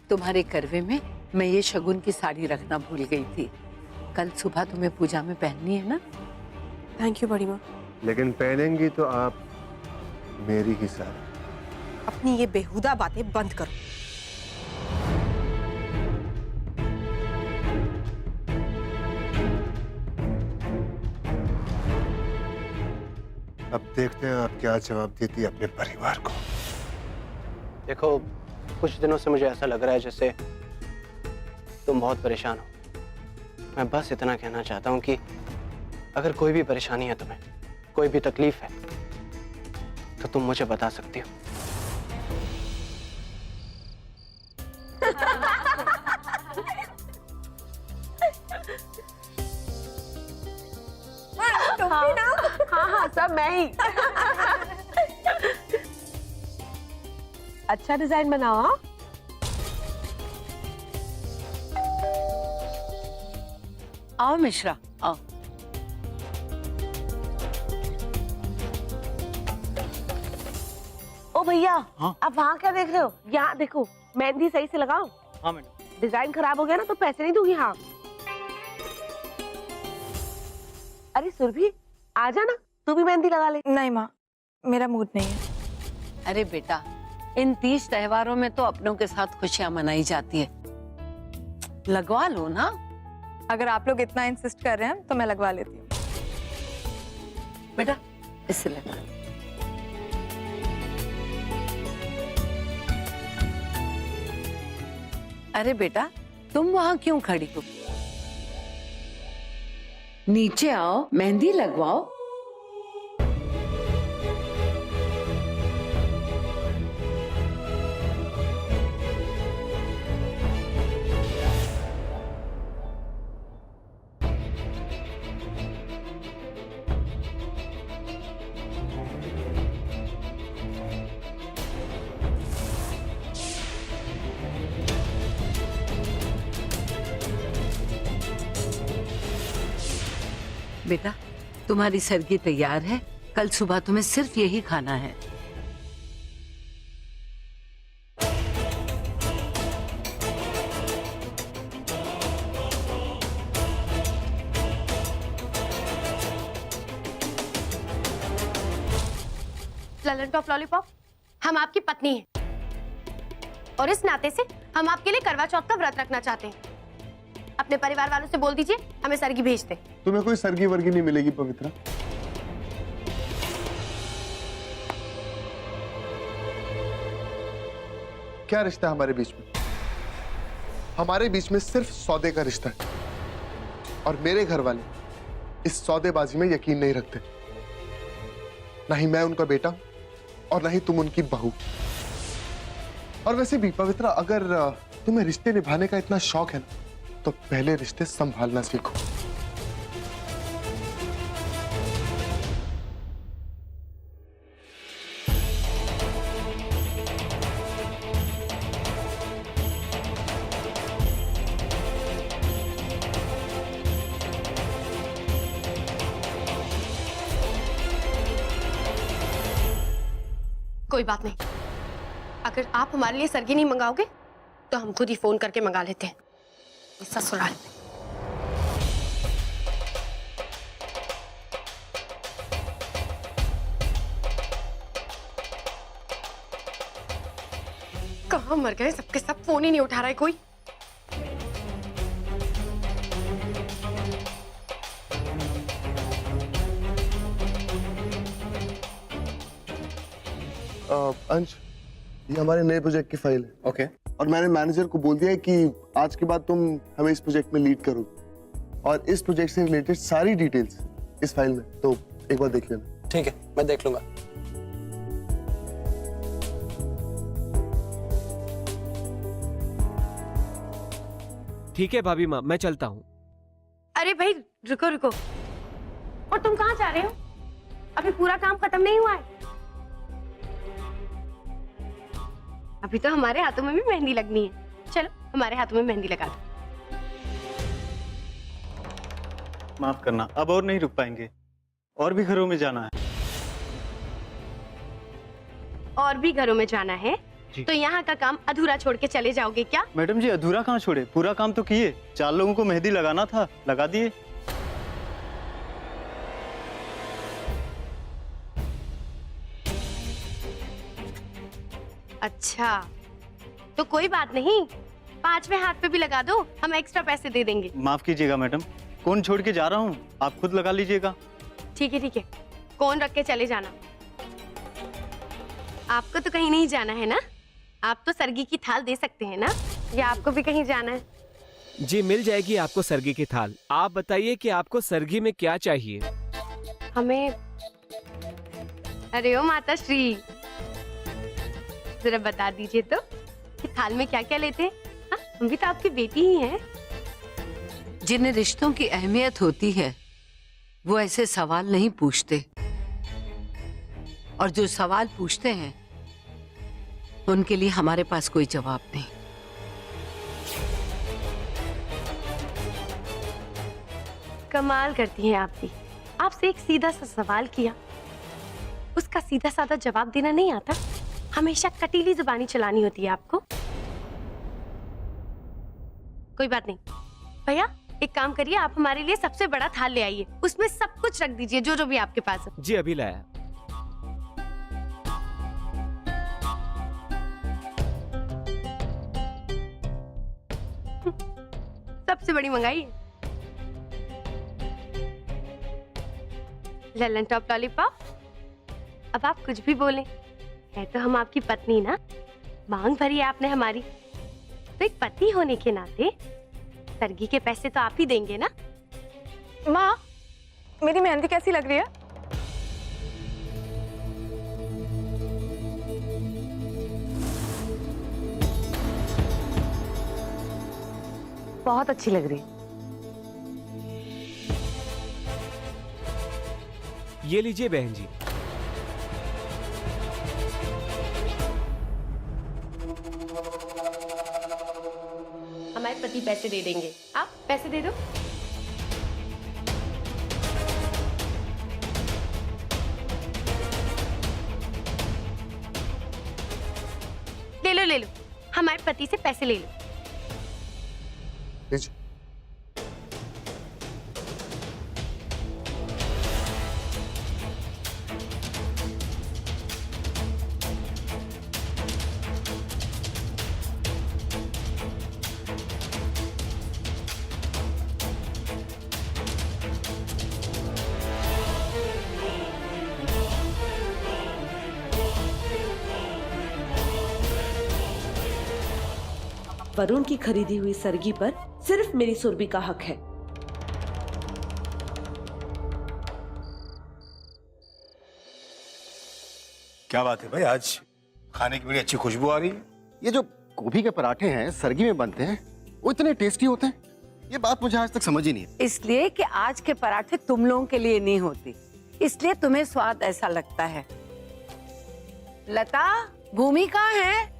तुम्हारे करवे में मैं ये शगुन की साड़ी रखना भूल गई थी। कल सुबह तुम्हें पूजा में पहननी है ना। थैंक यू बड़ी माँ। लेकिन पहनेंगी तो आप मेरी ही साड़ी। अपनी ये बेहुदा बातें बंद करो। अब देखते हैं आप क्या जवाब देती है अपने परिवार को। देखो, कुछ दिनों से मुझे ऐसा लग रहा है जैसे तुम बहुत परेशान हो। मैं बस इतना कहना चाहता हूँ कि अगर कोई भी परेशानी है तुम्हें, कोई भी तकलीफ है, तो तुम मुझे बता सकती हो। हाँ, सब मैं ही। अच्छा डिजाइन बनाओ। हाँ, आओ मिश्रा, आओ। ओ भैया, हाँ? आप वहाँ क्या देख रहे हो? यहाँ देखो, मेहंदी सही से लगाओ। हाँ मैडम। डिजाइन खराब हो गया ना तो पैसे नहीं दूंगी। हाँ। अरे सुरभि, आजा ना, तू भी मेहंदी लगा ले। नहीं माँ, मेरा मूड नहीं है। अरे बेटा, इन 30 त्योहारों में तो अपनों के साथ खुशियां मनाई जाती है, लगवा लो ना। अगर आप लोग इतना इंसिस्ट कर रहे हैं तो मैं लगवा लेती हूँ। बेटा इससे लगा। अरे बेटा, तुम वहां क्यों खड़ी हो? नीचे आओ, मेहंदी लगवाओ। बेटा, तुम्हारी सरगी तैयार है। कल सुबह तुम्हें सिर्फ यही खाना है। ललन टॉप लॉलीपॉप, हम आपकी पत्नी हैं और इस नाते से हम आपके लिए करवा चौथ का व्रत रखना चाहते हैं। अपने परिवार वालों से बोल दीजिए हमें सरगी भेज दे। तुम्हें कोई सरगी वर्गी नहीं मिलेगी पवित्रा। क्या रिश्ता है हमारे बीच में? हमारे बीच में सिर्फ सौदे का रिश्ता है और मेरे घर वाले इस सौदेबाजी में यकीन नहीं रखते। ना ही मैं उनका बेटा और ना ही तुम उनकी बहू। और वैसे भी पवित्रा, अगर तुम्हें रिश्ते निभाने का इतना शौक है ना, तो पहले रिश्ते संभालना सीखो। कोई बात नहीं, अगर आप हमारे लिए सरगी नहीं मंगाओगे तो हम खुद ही फोन करके मंगा लेते हैं ससुराल में। कहाँ मर गए सबके सब, फोन ही नहीं उठा रहा है कोई। अंश, ये हमारे नए प्रोजेक्ट की फाइल है। ओके। और मैंने मैनेजर को बोल दिया है कि आज के बाद तुम हमें इस प्रोजेक्ट में लीड करो और इस प्रोजेक्ट से रिलेटेड सारी डिटेल्स इस फाइल में, तो एक बार देख लेना। ठीक है, मैं देख लूंगा। ठीक है भाभी माँ, मैं चलता हूँ। अरे भाई रुको रुको, और तुम कहाँ जा रहे हो? अभी पूरा काम खत्म नहीं हुआ है। अभी तो हमारे हाथों में भी मेहंदी लगनी है। चलो हमारे हाथों में मेहंदी लगा दो। माफ करना, अब और नहीं रुक पाएंगे, और भी घरों में जाना है। और भी घरों में जाना है जी। तो यहाँ का काम अधूरा छोड़ के चले जाओगे क्या? मैडम जी अधूरा कहाँ छोड़े, पूरा काम तो किए। 4 लोगों को मेहंदी लगाना था, लगा दिए। अच्छा, तो कोई बात नहीं, 5वें हाथ पे भी लगा दो, हम एक्स्ट्रा पैसे दे देंगे। माफ कीजिएगा मैडम, कौन छोड़ के जा रहा हूँ, आप खुद लगा लीजिएगा। ठीक है, कौन रख के चले जाना। आपको तो कहीं नहीं जाना है ना? आप तो सरगी की थाल दे सकते हैं ना? या आपको भी कहीं जाना है? जी मिल जाएगी आपको सरगी की थाल। आप बताइए कि आपको सरगी में क्या चाहिए? हमें, अरे ओ माता श्री, जरा बता दीजिए तो कि थाल में क्या क्या लेते हैं? हाँ, हम भी तो आपकी बेटी ही हैं। जिन्हें रिश्तों की अहमियत होती है वो ऐसे सवाल नहीं पूछते, और जो सवाल पूछते हैं उनके लिए हमारे पास कोई जवाब नहीं। कमाल करती हैं आप भी। आपसे एक सीधा सा सवाल किया, उसका सीधा साधा जवाब देना नहीं आता, हमेशा कटीली जुबानी चलानी होती है आपको। कोई बात नहीं भैया, एक काम करिए, आप हमारे लिए सबसे बड़ा थाल ले आइए, उसमें सब कुछ रख दीजिए जो जो भी आपके पास है। जी अभी लाया। सबसे बड़ी मंगाई है ललन टॉप लॉलीपॉप। अब आप कुछ भी बोलें, है तो हम आपकी पत्नी ना, मांग भरी है आपने हमारी, तो एक पति होने के नाते सरगी के पैसे तो आप ही देंगे ना? माँ, मेरी मेहंदी कैसी लग रही है? बहुत अच्छी लग रही है। ये लीजिए बहन जी। हमारे पति पैसे दे देंगे, आप पैसे दे दो। ले लो, हमारे पति से पैसे ले लो। लीजिए। वरुण की खरीदी हुई सरगी पर सिर्फ मेरी सुरभि का हक है। क्या बात है भाई, आज खाने की बड़ी अच्छी खुशबू आ रही है। ये जो गोभी के पराठे हैं सरगी में बनते हैं, वो इतने टेस्टी होते हैं, ये बात मुझे आज तक समझ ही नहीं है। इसलिए कि आज के पराठे तुम लोगों के लिए नहीं होती, इसलिए तुम्हें स्वाद ऐसा लगता है। लता, भूमि कहाँ है?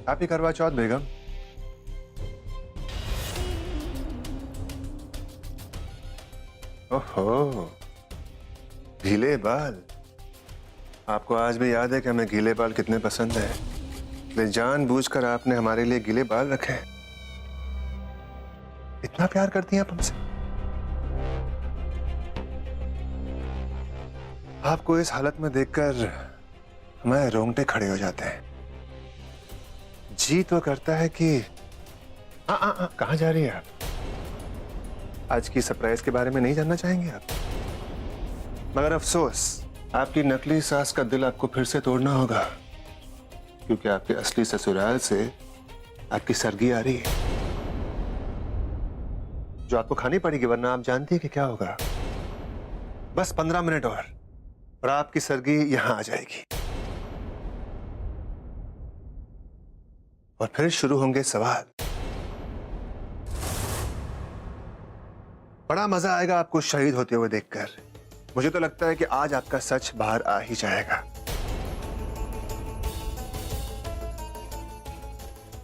हैप्पी करवा चौथ बेगम। ओहो, गीले बाल। आपको आज भी याद है कि हमें गीले बाल कितने पसंद है, इसलिए जानबूझकर आपने हमारे लिए गीले बाल रखे हैं। इतना प्यार करती हैं आप हमसे। आपको इस हालत में देखकर हमारे रोंगटे खड़े हो जाते हैं। जी तो करता है कि कहाँ जा रही है आप? आज की सरप्राइज के बारे में नहीं जानना चाहेंगे आप? मगर अफसोस, आपकी नकली सास का दिल आपको फिर से तोड़ना होगा, क्योंकि आपके असली ससुराल से आपकी सरगी आ रही है, जो आपको खानी पड़ेगी, वरना आप जानती है कि क्या होगा। बस 15 मिनट और आपकी सरगी यहां आ जाएगी, और फिर शुरू होंगे सवाल। बड़ा मजा आएगा आपको शहीद होते हुए देखकर। मुझे तो लगता है कि आज आपका सच बाहर आ ही जाएगा।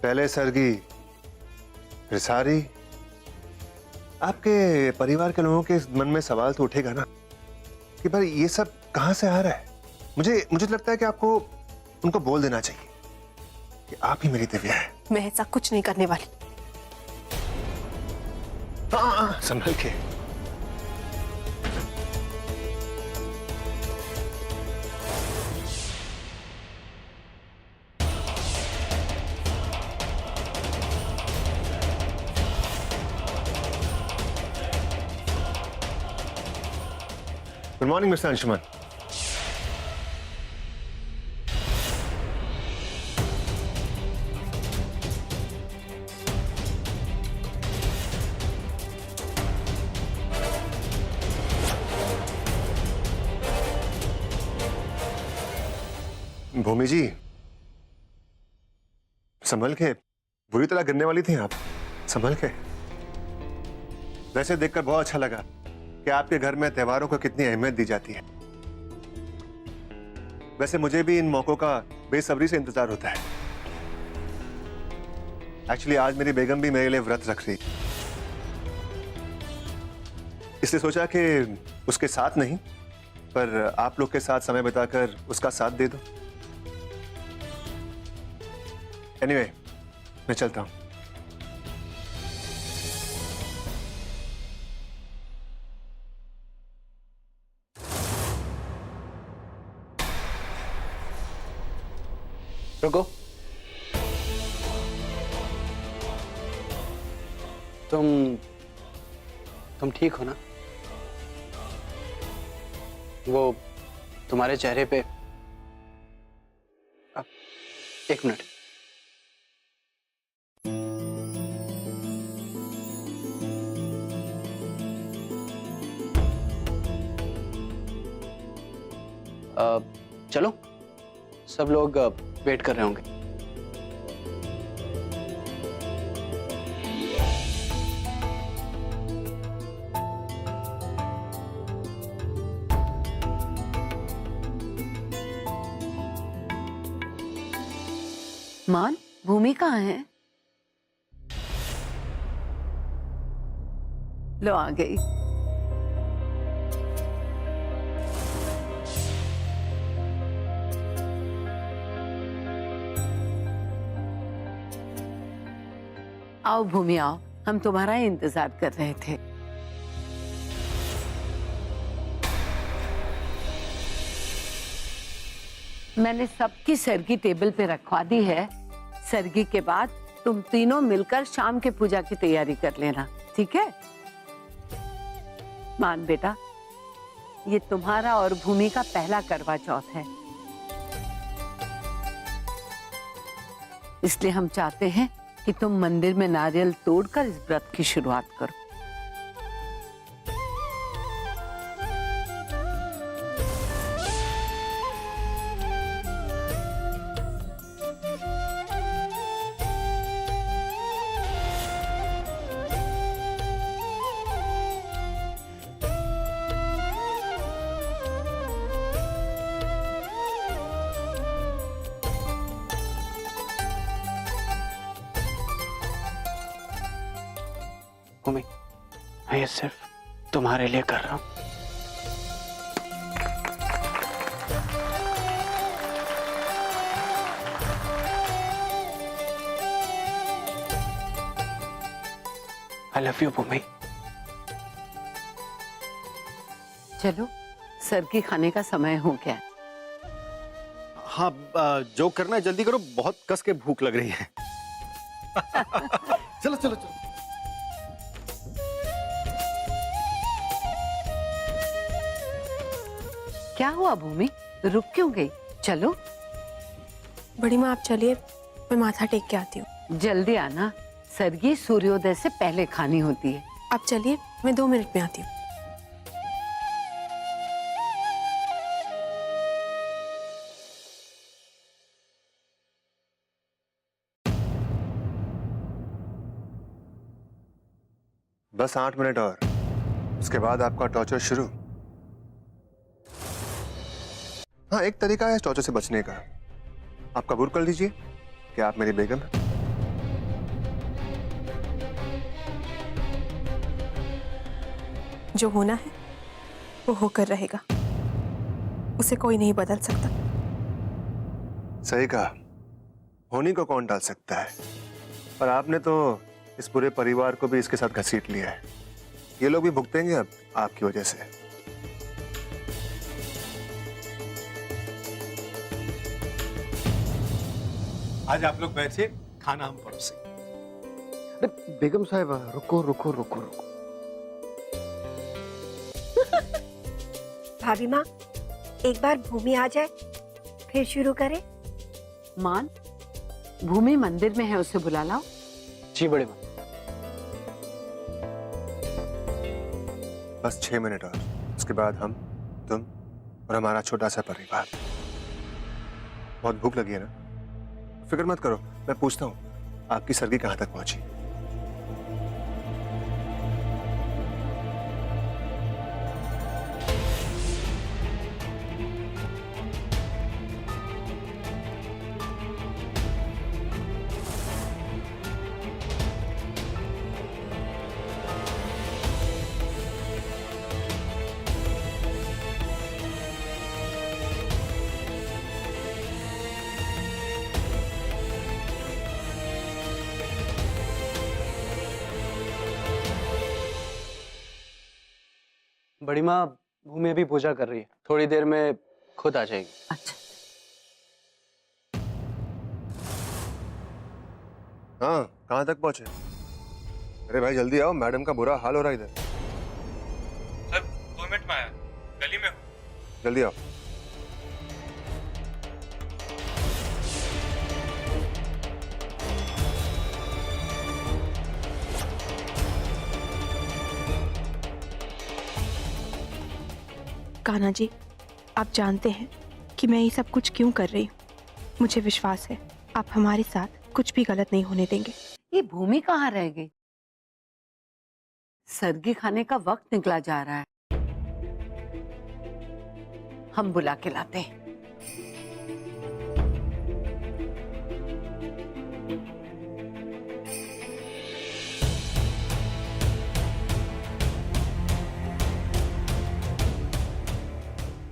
पहले सरगी, फिर सारी। आपके परिवार के लोगों के मन में सवाल तो उठेगा ना कि भाई ये सब कहां से आ रहा है। मुझे लगता है कि आपको उनको बोल देना चाहिए कि आप ही मेरी दिव्या है। मैं ऐसा कुछ नहीं करने वाली। हाँ, संभल के। Good morning mister Anshuman. Bhumi ji, संभल के, बुरी तरह गिरने वाली थी आप, संभल के। वैसे देखकर बहुत अच्छा लगा कि आपके घर में त्योहारों को कितनी अहमियत दी जाती है। वैसे मुझे भी इन मौकों का बेसब्री से इंतजार होता है। एक्चुअली आज मेरी बेगम भी मेरे लिए व्रत रख रही, इसलिए सोचा कि उसके साथ नहीं पर आप लोग के साथ समय बिताकर उसका साथ दे दो। एनीवे, मैं चलता हूं। रुको, तुम ठीक हो ना? वो तुम्हारे चेहरे पे एक मिनट। चलो, सब लोग वेट कर रहे होंगे। मान, भूमि कहाँ है? लो आ गई। आओ भूमि आओ, हम तुम्हारा ही इंतजार कर रहे थे। मैंने सबकी सरगी टेबल पे रखवा दी है। सरगी के बाद तुम तीनों मिलकर शाम के पूजा की तैयारी कर लेना, ठीक है? मान बेटा, ये तुम्हारा और भूमि का पहला करवा चौथ है, इसलिए हम चाहते हैं कि तुम मंदिर में नारियल तोड़कर इस व्रत की शुरुआत करो। भूमि, मैं ये सिर्फ तुम्हारे लिए कर रहा हूं। आई लव यू भूमि। चलो, सरगी खाने का समय हो गया है। हाँ, जो करना है जल्दी करो, बहुत कस के भूख लग रही है। चलो चलो चलो। क्या हुआ भूमि, रुक क्यों गई? चलो। बड़ी माँ आप चलिए, मैं माथा टेक के आती हूँ। जल्दी आना, सरगी सूर्योदय से पहले खानी होती है। आप चलिए, मैं 2 मिनट में आती हूँ। बस 8 मिनट और, उसके बाद आपका टॉर्चर शुरू। हाँ, एक तरीका है टॉर्चर से बचने का। आप कबूल कर लीजिए कि आप मेरी बेगम हैं। जो होना है वो होकर रहेगा, उसे कोई नहीं बदल सकता। सही कहा, होनी को कौन डाल सकता है, पर आपने तो इस पूरे परिवार को भी इसके साथ घसीट लिया है। ये लोग भी भुगतेंगे अब आपकी वजह से। आज आप लोग बैठिए, खाना हम परोसे। अरे बेगम साहिबा, रुको रुको रुको रुको। भाभी माँ, एक बार भूमि आ जाए फिर शुरू करें। मान, भूमि मंदिर में है, उसे बुला लाओ। जी बड़े माँ। बस 6 मिनट और, उसके बाद हम, तुम और हमारा छोटा सा परिवार। बहुत भूख लगी है ना? फिक्र मत करो, मैं पूछता हूँ आपकी सर्गी कहाँ तक पहुंची। बड़ी माँ, भूमि अभी पूजा कर रही है, थोड़ी देर में खुद आ जाएगी। अच्छा। हाँ, कहाँ तक पहुंचे? अरे भाई जल्दी आओ, मैडम का बुरा हाल हो रहा है इधर। सर 2 मिनट में आया, गली में हूँ। जल्दी आओ। कान्हा जी, आप जानते हैं कि मैं ये सब कुछ क्यों कर रही हूँ। मुझे विश्वास है आप हमारे साथ कुछ भी गलत नहीं होने देंगे। ये भूमि कहाँ रह गई? सरगी खाने का वक्त निकला जा रहा है, हम बुला के लाते हैं।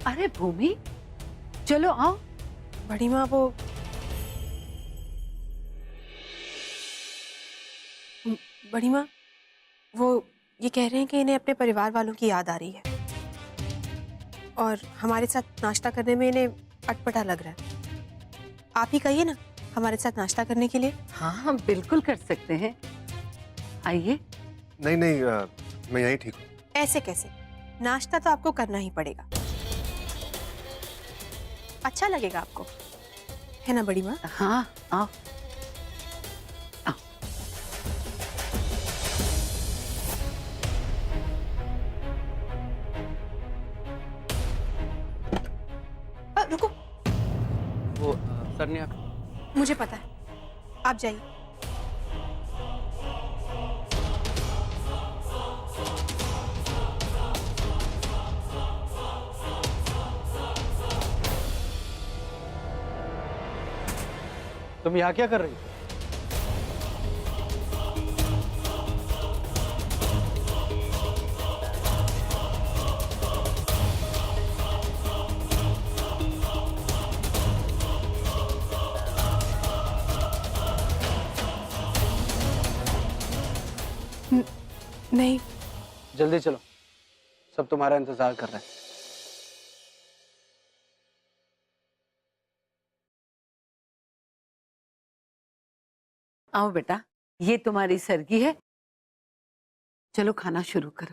अरे भूमि, चलो आओ। बड़ी माँ, वो बड़ी माँ, वो ये कह रहे हैं कि इन्हें अपने परिवार वालों की याद आ रही है और हमारे साथ नाश्ता करने में इन्हें अटपटा लग रहा है। आप ही कहिए ना हमारे साथ नाश्ता करने के लिए। हाँ, हम बिल्कुल कर सकते हैं, आइए। नहीं नहीं, मैं यहीं ठीक हूँ। ऐसे कैसे? नाश्ता तो आपको करना ही पड़ेगा, अच्छा लगेगा आपको, है ना बड़ी माँ? हाँ, आओ। रुको, वो सर ने आप... मुझे पता है, आप जाइए। तुम यहाँ क्या कर रही हो? नहीं, जल्दी चलो, सब तुम्हारा इंतजार कर रहे हैं। आओ बेटा, ये तुम्हारी सरगी है, चलो खाना शुरू करो।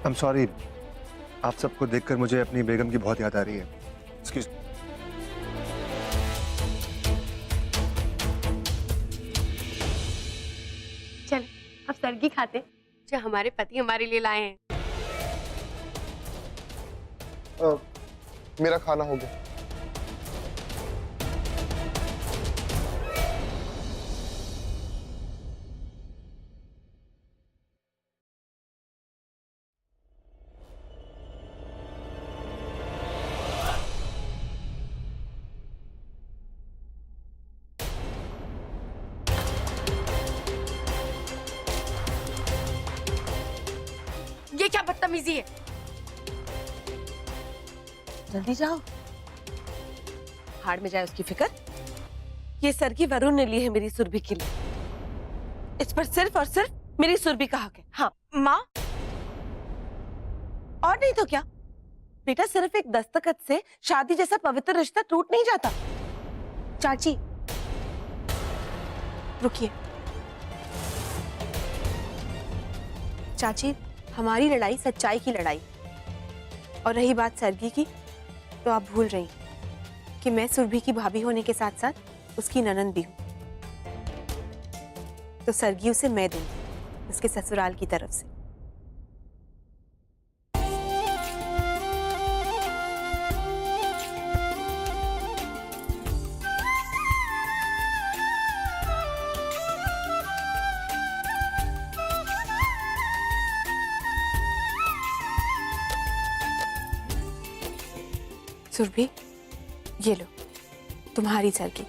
I'm sorry, आप सबको देखकर मुझे अपनी बेगम की बहुत याद आ रही है। Excuse me. चल, अब सरगी खाते जो हमारे पति हमारे लिए लाए हैं। मेरा खाना हो गया। बदतमीजी है। जल्दी जाओ, हाड़ में जाए उसकी फिक्र। ये सरगी वरुण ने ली है मेरी सुरभि के लिए। इस पर सिर्फ और सिर्फ मेरी सुरभि का हक है। हाँ माँ, और नहीं तो क्या बेटा, सिर्फ एक दस्तखत से शादी जैसा पवित्र रिश्ता टूट नहीं जाता। चाची रुकिए। चाची, हमारी लड़ाई सच्चाई की लड़ाई, और रही बात सरगी की, तो आप भूल रही कि मैं सुरभि की भाभी होने के साथ साथ उसकी ननंद भी हूँ। तो सरगी उसे मैं दूंगी उसके ससुराल की तरफ से। सुरभि, ये लो तुम्हारी सरगी।